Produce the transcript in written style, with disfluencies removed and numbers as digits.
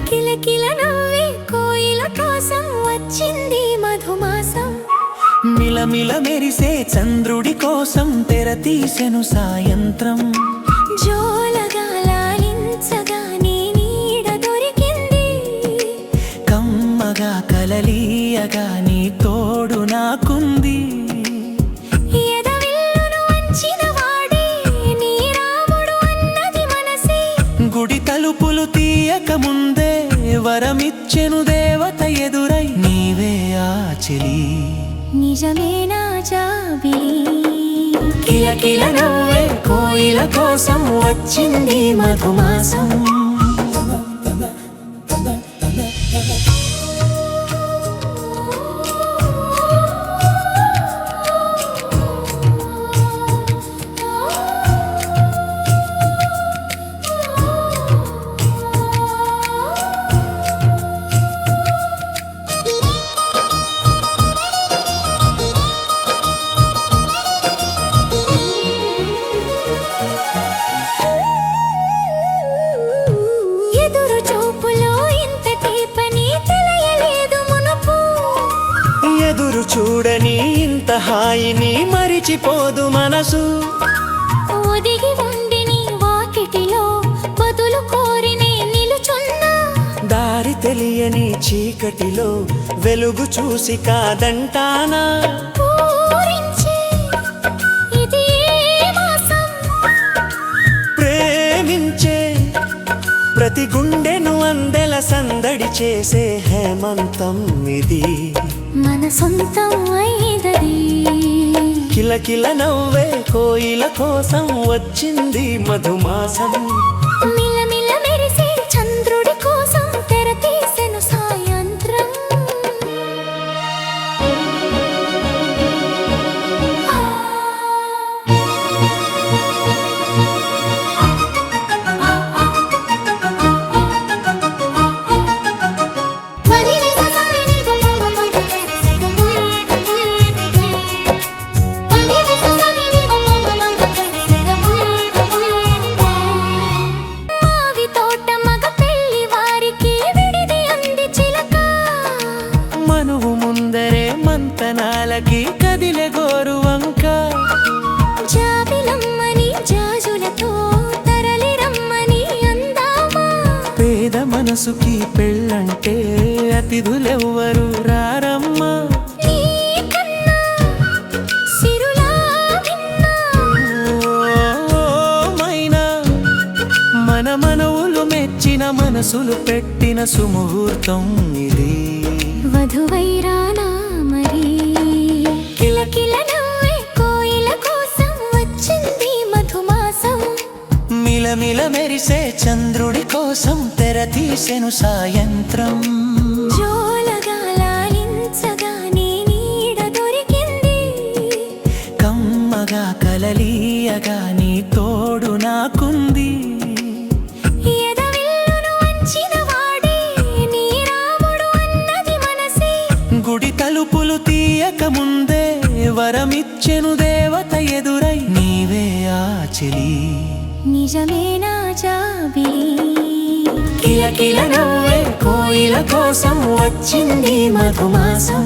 కిలకిల నవ్వే కోయిల కోసం వచ్చింది మధుమాసం. మిలమిల మెరిసే చంద్రుడి కోసం తెర తీసెను సాయంత్రం. జోలగా లాలించగా నీ నీడ దొరికింది. కమ్మగా కలలీయగా నీ తోడు నాకుంది. ఎదవిల్లును వంచిన వాడే నీ రాముడు అన్నది మనసే. గుడి తలుపులు తీయక ముందే వరమిచ్చెను దేవత ఎదురై. నీవే ఆ చెలి నిజమేనా జాబిలి. కిలకిల నవ్వే కోయిల కోసం వచ్చింది మధుమాసం. ఎదురు చూడని ఇంత హాయిని మరిచిపోదు మనసు. ఒదిగి ఉండి నీ వాకిటిలో బదులు కోరినే నిలుచున్నా. దారి తెలియని చీకటిలో వెలుగు చూసి కాదంటానా. పూరించే ఇది ఏ మాసం. ప్రేమించే ప్రతి గుండెను అందెల సందడి చేసే హేమంతం ఇది. మన సొంతం అయ్యేదది. కిలకిల నవ్వే కోయిల కోసం వచ్చింది మధుమాసం. మిలమిల మెరిసే చంద్రుడి కోసం తెర తీసెను సాయంత్రం. మనువు ముందరే మంతనాలకి కదిలే గోరువంక. జాబిలమ్మని జాజులతో తరలి రమ్మని అందామా. పేద మనసుకి పెళ్ళంటే అతిథులెవ్వరు రారమ్మా. నీకన్నా సిరులా భిన్నా. మైనా మన మనవులు మెచ్చిన మనసులు పెట్టిన సుముహూర్తం ఇది. వధువైరానా మరి. కిలకిల నవ్వే కోయిల కోసం వచ్చింది మధుమాసం. మిలమిల మెరిసే చంద్రుడి కోసం తెర తీసెను సాయంత్రం. జోలగా లాలించగా నీ నీడ దొరికింది. కమ్మగా కలలీయగా నీ తోడు నాకుంది. ఎదవిల్లును వంచిన వాడే నీ రాముడు అన్నది మనసే. గుడి తలుపులు తీయక ముందే వరమిచ్చెను దేవత ఎదురై. నీవే ఆ చెలి నిజమేనా జాబిలి. కిలకిల నవ్వే కోయిల కోసం వచ్చింది మధుమాసం.